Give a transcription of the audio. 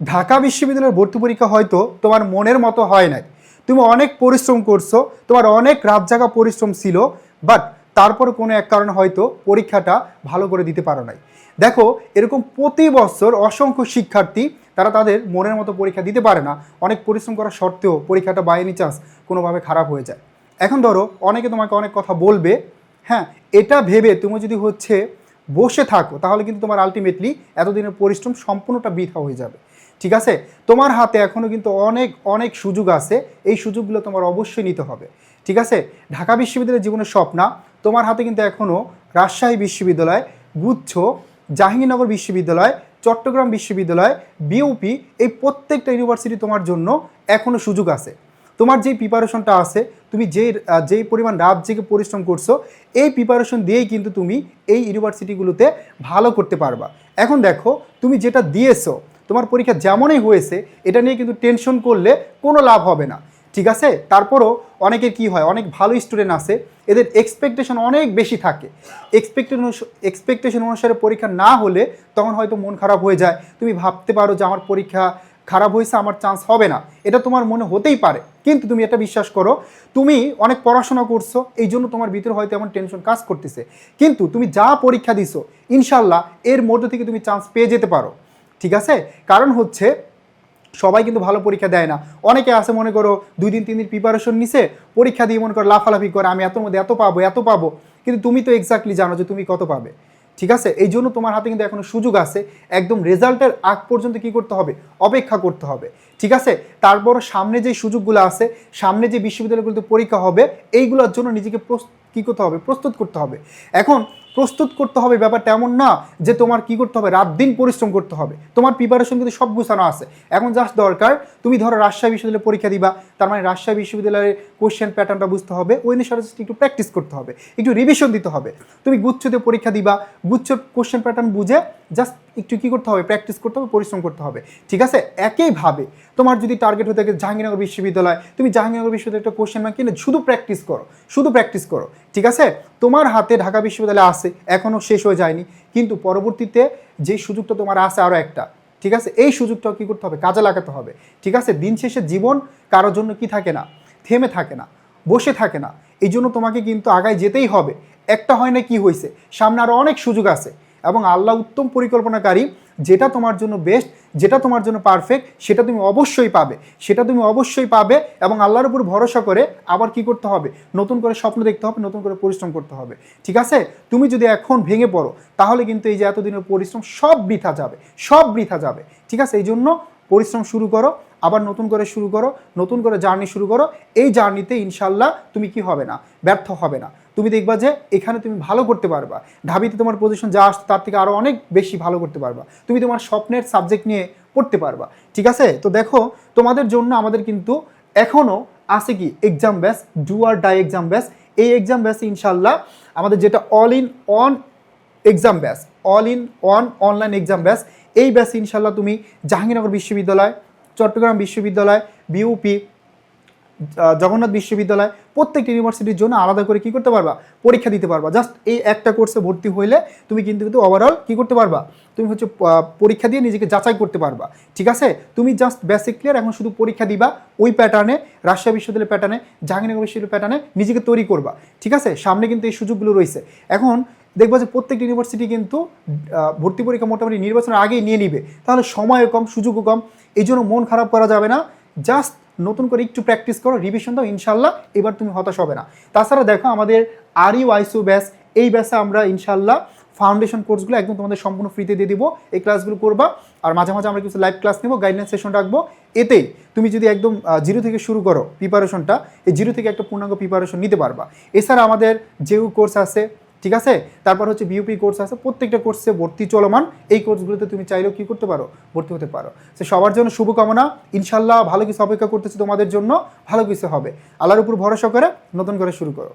ঢাকা বিশ্ববিদ্যালয়ের ভর্তি পরীক্ষা হয়তো তোমার মনের মতো হয় নাই, তুমি অনেক পরিশ্রম করছো, তোমার অনেক রাত জাগা পরিশ্রম ছিল, বাট তারপর কোনো এক কারণে হয়তো পরীক্ষাটা ভালো করে দিতে পারো নাই। দেখো, এরকম প্রতি বছর অসংখ্য শিক্ষার্থী তারা তাদের মনের মতো পরীক্ষা দিতে পারে না, অনেক পরিশ্রম করা সত্ত্বেও পরীক্ষাটা বাই এনি চান্স কোনোভাবে খারাপ হয়ে যায়। এখন ধরো অনেকে তোমাকে অনেক কথা বলবে, হ্যাঁ, এটা ভেবে তুমি যদি বসে থাকো তাহলে কিন্তু তোমার আলটিমেটলি এতদিনের পরিশ্রম সম্পূর্ণটা বৃথা হয়ে যাবে। ঠিক আছে, তোমার হাতে এখনও কিন্তু অনেক অনেক সুযোগ আছে, এই সুযোগগুলো তোমার অবশ্যই নিতে হবে। ঠিক আছে, ঢাকা বিশ্ববিদ্যালয়ের জীবনের স্বপ্ন তোমার হাতে কিন্তু এখনও রাজশাহী বিশ্ববিদ্যালয়, গুচ্ছ, জাহাঙ্গীরনগর বিশ্ববিদ্যালয়, চট্টগ্রাম বিশ্ববিদ্যালয়, বিউপি, এই প্রত্যেকটা ইউনিভার্সিটি তোমার জন্য এখনও সুযোগ আছে। তোমার যেই প্রিপারেশনটা আছে, তুমি যেই পরিমাণ রাত জেগে পরিশ্রম করছো, এই প্রিপারেশন দিয়েই কিন্তু তুমি এই ইউনিভার্সিটিগুলোতে ভালো করতে পারবা। এখন দেখো, তুমি যেটা দিয়েছো, তোমার পরীক্ষা যেমনই হয়েছে, এটা নিয়ে কিন্তু টেনশন করলে কোনো লাভ হবে না। ঠিক আছে, তারপরও অনেকের কি হয়, অনেক ভালো স্টুডেন্ট আছে, এদের এক্সপেকটেশন অনেক বেশি থাকে। এক্সপেকটেশন অনুসারে পরীক্ষা না হলে তখন হয়তো মন খারাপ হয়ে যায়। তুমি ভাবতে পারো যে আমার পরীক্ষা খারাপ হয়েছে, আমার চান্স হবে না, এটা তোমার মনে হতেই পারে। কিন্তু তুমি এটা বিশ্বাস করো, তুমি অনেক পড়াশোনা করছো, এই জন্য তোমার ভিতরে হয়তো এমন টেনশন কাজ করতেছে, কিন্তু তুমি যা পরীক্ষা দিছো ইনশাল্লাহ এর মধ্যে থেকে তুমি চান্স পেয়ে যেতে পারো। ঠিক আছে, কারণ সবাই কিন্তু ভালো পরীক্ষা দেয় না। অনেকে আছে মনে করো 2 দিন 3 দিন প্রিপারেশন নিছে, পরীক্ষা দিয়ে মনে করো লাফালাফি করে আমি এতর মধ্যে এত পাবো, কিন্তু তুমি তো এক্স্যাক্টলি জানো যে তুমি কত পাবে। ঠিক আছে, এই জন্য তোমার হাতে কিন্তু এখনো সুযোগ আছে, একদম রেজাল্টের আগ পর্যন্ত কি করতে হবে, অপেক্ষা করতে হবে। ঠিক আছে, তারপর সামনে যে সুযোগগুলো আছে, সামনে যে বিশ্ববিদ্যালয়গুলোতে পরীক্ষা হবে, এইগুলোর জন্য নিজেকে কী করতে হবে, প্রস্তুত করতে হবে। এখন প্রস্তুত করতে হবে ব্যাপারটা এমন না যে তোমার কি করতে হবে, রাত দিন পরিশ্রম করতে হবে। তোমার প্রিপারেশন কিন্তু সব গুছানো আছে, এখন জাস্ট দরকার তুমি ধরো রাজশাহী বিশ্ববিদ্যালয়ে পরীক্ষা দিবা, তার মানে রাজশাহী বিশ্ববিদ্যালয়ের কোশ্চেন প্যাটার্নটা বুঝতে হবে, ওই অনুসারে একটু প্র্যাকটিস করতে হবে, একটু রিভিশন দিতে হবে। তুমি গুচ্ছতে পরীক্ষা দিবা, গুচ্ছ কোশ্চেন প্যাটার্ন বুঝে জাস্ট একটু কী করতে হবে, প্র্যাকটিস করতে হবে, পরিশ্রম করতে হবে। ঠিক আছে, একইভাবে তোমার যদি টার্গেট হয়ে থাকে জাহাঙ্গীরনগর বিশ্ববিদ্যালয়, তুমি জাহাঙ্গীরনগর বিশ্ববিদ্যালয় একটা কোশ্চেন ব্যাংক কিনে শুধু প্র্যাকটিস করো। ঠিক আছে, তোমার হাতে ঢাকা বিশ্ববিদ্যালয় আছে, এখনও শেষ হয়ে যায়নি, কিন্তু পরবর্তীতে যেই সুযোগটা তোমার আছে আরও একটা, ঠিক আছে, এই সুযোগটাও কী করতে হবে, কাজে লাগাতে হবে। ঠিক আছে, দিন শেষে জীবন কারোর জন্য কি থাকে না, থেমে থাকে না, বসে থাকে না, এই জন্য তোমাকে কিন্তু আগায় যেতেই হবে। একটা হয় না কি হয়েছে, সামনে আরও অনেক সুযোগ আছে, এবং আল্লাহ উত্তম পরিকল্পনাকারী, যেটা তোমার জন্য বেস্ট, যেটা তোমার জন্য পারফেক্ট, সেটা তুমি অবশ্যই পাবে। এবং আল্লাহর উপর ভরসা করে আবার কি করতে হবে, নতুন করে স্বপ্ন দেখতে হবে, নতুন করে পরিশ্রম করতে হবে। ঠিক আছে, তুমি যদি এখন ভেঙে পড়ো তাহলে কিন্তু এই যে এতদিনের পরিশ্রম সব বৃথা যাবে। ঠিক আছে, এই জন্য পরিশ্রম শুরু করো, আবার নতুন করে নতুন করে জার্নি শুরু করো। এই জার্নিতে ইনশাল্লাহ তুমি কি হবে না, ব্যর্থ হবে না। তুমি দেখবা যে এখানে তুমি ভালো করতে পারবা, ঢাবিতে তোমার পজিশন যা আসছে তার থেকে আরও অনেক বেশি ভালো করতে পারবা, তুমি তোমার স্বপ্নের সাবজেক্ট নিয়ে পড়তে পারবা। ঠিক আছে, তো দেখো, তোমাদের জন্য আমাদের কিন্তু এখনও আছে কি exam batch, do or die exam batch. এই এক্সাম ব্যাচে ইনশাল্লাহ আমাদের যেটা all in one exam batch, all in one online exam batch, এই ব্যাচে ইনশাল্লাহ তুমি জাহাঙ্গীরনগর বিশ্ববিদ্যালয়, চট্টগ্রাম বিশ্ববিদ্যালয়, বিউপি, জগন্নাথ বিশ্ববিদ্যালয়, প্রত্যেকটা ইউনিভার্সিটির জন্য আলাদা করে কী করতে পারবা, পরীক্ষা দিতে পারবা। জাস্ট এই একটা কোর্সে ভর্তি হইলে তুমি কিন্তু ওভারঅল কী করতে পারবা, তুমি পরীক্ষা দিয়ে নিজেকে যাচাই করতে পারবা। ঠিক আছে, তুমি জাস্ট বেসিক ক্লিয়ার, এখন শুধু পরীক্ষা দিবা, ওই প্যাটার্নে, রাজশাহী বিশ্ববিদ্যালয়ের প্যাটার্নে, জাহাঙ্গীরনগর বিশ্ববিদ্যালয়ের প্যাটার্নে নিজেকে তৈরি করবা। ঠিক আছে, সামনে কিন্তু এই সুযোগগুলো রয়েছে। এখন দেখবা যে প্রত্যেকটা ইউনিভার্সিটি কিন্তু ভর্তি পরীক্ষা মোটামুটি নির্বাচনের আগেই নিয়ে নিবে, তাহলে সময়ও কম, সুযোগও কম। এই জন্য মন খারাপ করা যাবে না, জাস্ট নতুন করে একটু প্র্যাকটিস করো, রিভিশন দাও, ইনশাল্লাহ এবার তুমি হতাশ হবে না। তাছাড়া দেখো, আমাদের আরইউআইসিউ ব্যাচ, এই ব্যাচে আমরা ইনশাল্লাহ ফাউন্ডেশন কোর্সগুলো একদম তোমাদের সম্পূর্ণ ফ্রিতে দিয়ে দিব, এই ক্লাসগুলো করবা। আর মাঝে মাঝে আমরা কিছু লাইভ ক্লাস নেবো, গাইডলাইন সেশন রাখবো। এতে তুমি যদি একদম জিরো থেকে শুরু করো প্রিপারেশনটা, এই জিরো থেকে একটা পূর্ণাঙ্গ প্রিপারেশন নিতে পারবা। এছাড়া আমাদের জেইউ কোর্স আছে, ঠিক আছে, তারপর বিউপি কোর্স আছে, প্রত্যেকটা কোর্সে ভর্তি চলমান। এই কোর্সগুলোতে তুমি চাইলেও কী করতে পারো, ভর্তি হতে পারো। সে সবার জন্য শুভকামনা, ইনশাল্লাহ ভালো কিছু অপেক্ষা করতেছে তোমাদের জন্য, ভালো কিছু হবে। আল্লাহর উপর ভরসা করে নতুন করে শুরু করো।